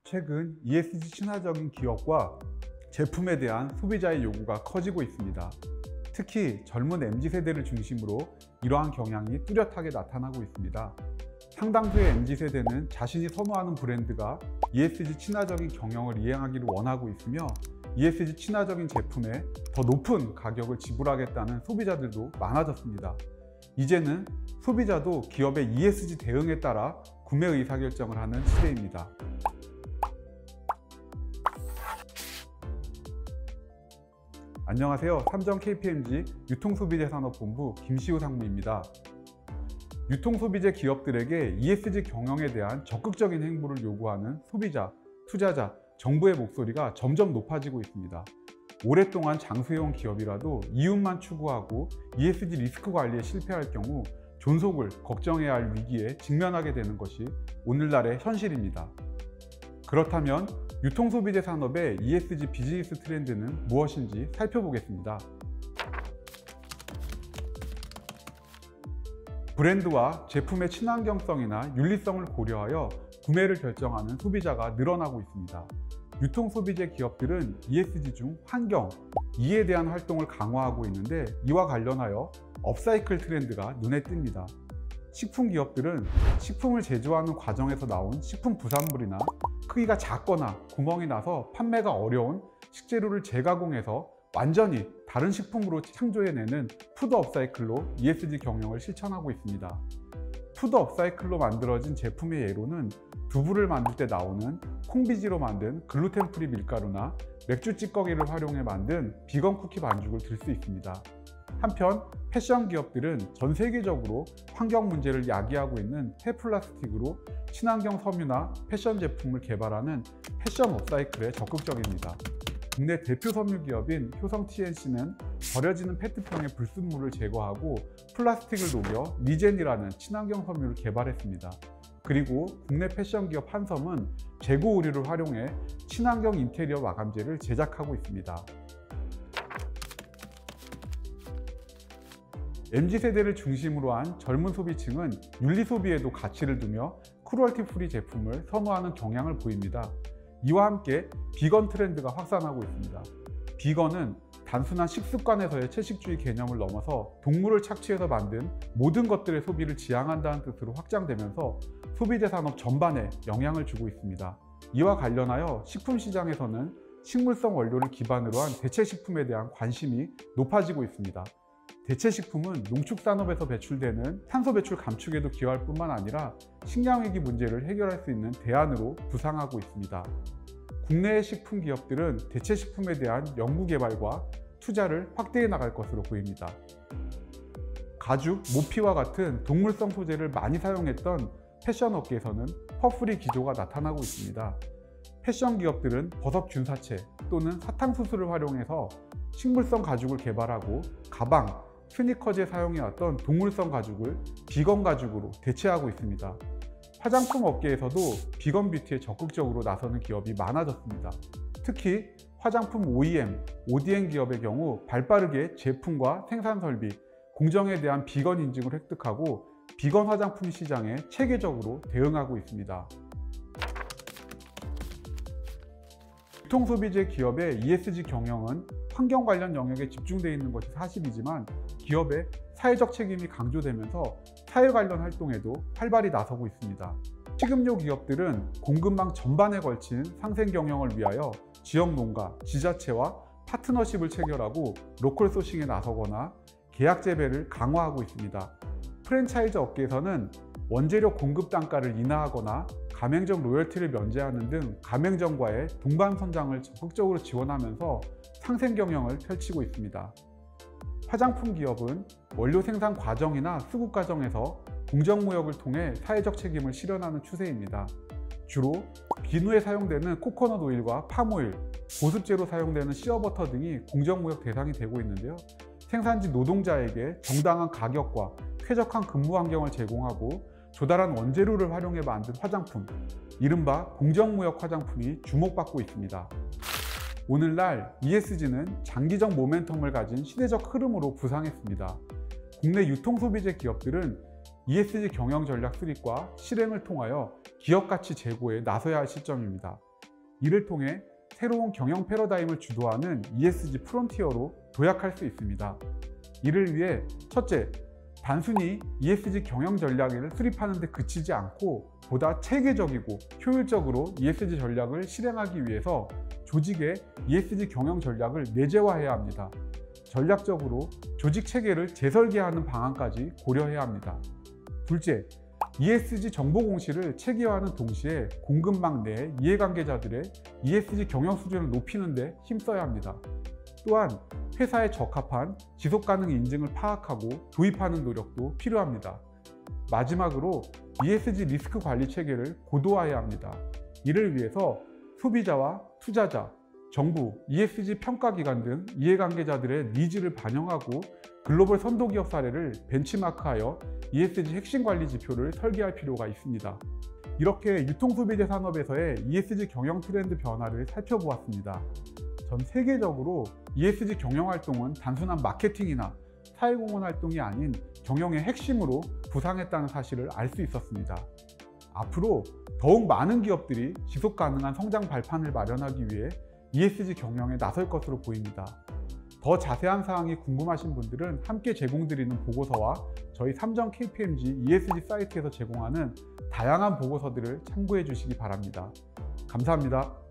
최근 ESG 친화적인 기업과 제품에 대한 소비자의 요구가 커지고 있습니다. 특히 젊은 MZ세대를 중심으로 이러한 경향이 뚜렷하게 나타나고 있습니다. 상당수의 MZ세대는 자신이 선호하는 브랜드가 ESG 친화적인 경영을 이행하기를 원하고 있으며 ESG 친화적인 제품에 더 높은 가격을 지불하겠다는 소비자들도 많아졌습니다. 이제는 소비자도 기업의 ESG 대응에 따라 구매 의사결정을 하는 시대입니다. 안녕하세요. 삼정 KPMG 유통소비재산업본부 김시우 상무입니다. 유통소비재 기업들에게 ESG 경영에 대한 적극적인 행보를 요구하는 소비자, 투자자, 정부의 목소리가 점점 높아지고 있습니다. 오랫동안 장수해온 기업이라도 이윤만 추구하고 ESG 리스크 관리에 실패할 경우 존속을 걱정해야 할 위기에 직면하게 되는 것이 오늘날의 현실입니다. 그렇다면 유통소비재 산업의 ESG 비즈니스 트렌드는 무엇인지 살펴보겠습니다. 브랜드와 제품의 친환경성이나 윤리성을 고려하여 구매를 결정하는 소비자가 늘어나고 있습니다. 유통소비재 기업들은 ESG 중 환경, 이에 대한 활동을 강화하고 있는데 이와 관련하여 업사이클 트렌드가 눈에 띕니다. 식품 기업들은 식품을 제조하는 과정에서 나온 식품 부산물이나 크기가 작거나 구멍이 나서 판매가 어려운 식재료를 재가공해서 완전히 다른 식품으로 창조해내는 푸드 업사이클로 ESG 경영을 실천하고 있습니다. 푸드 업사이클로 만들어진 제품의 예로는 두부를 만들 때 나오는 콩비지로 만든 글루텐 프리 밀가루나 맥주 찌꺼기를 활용해 만든 비건 쿠키 반죽을 들 수 있습니다. 한편 패션 기업들은 전 세계적으로 환경 문제를 야기하고 있는 폐플라스틱으로 친환경 섬유나 패션 제품을 개발하는 패션 업사이클에 적극적입니다. 국내 대표 섬유 기업인 효성 TNC는 버려지는 페트병의 불순물을 제거하고 플라스틱을 녹여 리젠이라는 친환경 섬유를 개발했습니다. 그리고 국내 패션 기업 한섬은 재고 우리를 활용해 친환경 인테리어 마감재를 제작하고 있습니다. MZ세대를 중심으로 한 젊은 소비층은 윤리소비에도 가치를 두며 크루얼티 프리 제품을 선호하는 경향을 보입니다. 이와 함께 비건 트렌드가 확산하고 있습니다. 비건은 단순한 식습관에서의 채식주의 개념을 넘어서 동물을 착취해서 만든 모든 것들의 소비를 지향한다는 뜻으로 확장되면서 소비재 산업 전반에 영향을 주고 있습니다. 이와 관련하여 식품 시장에서는 식물성 원료를 기반으로 한 대체식품에 대한 관심이 높아지고 있습니다. 대체식품은 농축산업에서 배출되는 탄소 배출 감축에도 기여할 뿐만 아니라 식량위기 문제를 해결할 수 있는 대안으로 부상하고 있습니다. 국내의 식품 기업들은 대체식품에 대한 연구개발과 투자를 확대해 나갈 것으로 보입니다. 가죽, 모피와 같은 동물성 소재를 많이 사용했던 패션 업계에서는 퍼프리 기조가 나타나고 있습니다. 패션 기업들은 버섯 균사체 또는 사탕수수를 활용해서 식물성 가죽을 개발하고 가방, 스니커즈에 사용해왔던 동물성 가죽을 비건 가죽으로 대체하고 있습니다. 화장품 업계에서도 비건 뷰티에 적극적으로 나서는 기업이 많아졌습니다. 특히 화장품 OEM, ODM 기업의 경우 발빠르게 제품과 생산 설비, 공정에 대한 비건 인증을 획득하고 비건 화장품 시장에 체계적으로 대응하고 있습니다. 유통소비재 기업의 ESG 경영은 환경 관련 영역에 집중되어 있는 것이 사실이지만 기업의 사회적 책임이 강조되면서 사회 관련 활동에도 활발히 나서고 있습니다. 식음료 기업들은 공급망 전반에 걸친 상생 경영을 위하여 지역 농가, 지자체와 파트너십을 체결하고 로컬 소싱에 나서거나 계약 재배를 강화하고 있습니다. 프랜차이즈 업계에서는 원재료 공급 단가를 인하하거나 가맹점 로열티를 면제하는 등 가맹점과의 동반 선장을 적극적으로 지원하면서 상생 경영을 펼치고 있습니다. 화장품 기업은 원료 생산 과정이나 수급 과정에서 공정무역을 통해 사회적 책임을 실현하는 추세입니다. 주로 비누에 사용되는 코코넛 오일과 팜오일, 보습제로 사용되는 시어버터 등이 공정무역 대상이 되고 있는데요. 생산지 노동자에게 정당한 가격과 쾌적한 근무 환경을 제공하고 조달한 원재료를 활용해 만든 화장품, 이른바 공정무역 화장품이 주목받고 있습니다. 오늘날 ESG는 장기적 모멘텀을 가진 시대적 흐름으로 부상했습니다. 국내 유통소비재 기업들은 ESG 경영 전략 수립과 실행을 통하여 기업 가치 제고에 나서야 할 시점입니다. 이를 통해 새로운 경영 패러다임을 주도하는 ESG 프론티어로 도약할 수 있습니다. 이를 위해 첫째, 단순히 ESG 경영 전략을 수립하는 데 그치지 않고 보다 체계적이고 효율적으로 ESG 전략을 실행하기 위해서 조직의 ESG 경영 전략을 내재화해야 합니다. 전략적으로 조직 체계를 재설계하는 방안까지 고려해야 합니다. 둘째, ESG 정보 공시를 체계화하는 동시에 공급망 내 이해관계자들의 ESG 경영 수준을 높이는 데 힘써야 합니다. 또한 회사에 적합한 지속가능 인증을 파악하고 도입하는 노력도 필요합니다. 마지막으로 ESG 리스크 관리 체계를 고도화해야 합니다. 이를 위해서 소비자와 투자자, 정부, ESG 평가기관 등 이해관계자들의 니즈를 반영하고 글로벌 선도기업 사례를 벤치마크하여 ESG 핵심 관리 지표를 설계할 필요가 있습니다. 이렇게 유통소비재 산업에서의 ESG 경영 트렌드 변화를 살펴보았습니다. 전 세계적으로 ESG 경영 활동은 단순한 마케팅이나 사회공헌 활동이 아닌 경영의 핵심으로 부상했다는 사실을 알 수 있었습니다. 앞으로 더욱 많은 기업들이 지속 가능한 성장 발판을 마련하기 위해 ESG 경영에 나설 것으로 보입니다. 더 자세한 사항이 궁금하신 분들은 함께 제공드리는 보고서와 저희 삼정 KPMG ESG 사이트에서 제공하는 다양한 보고서들을 참고해 주시기 바랍니다. 감사합니다.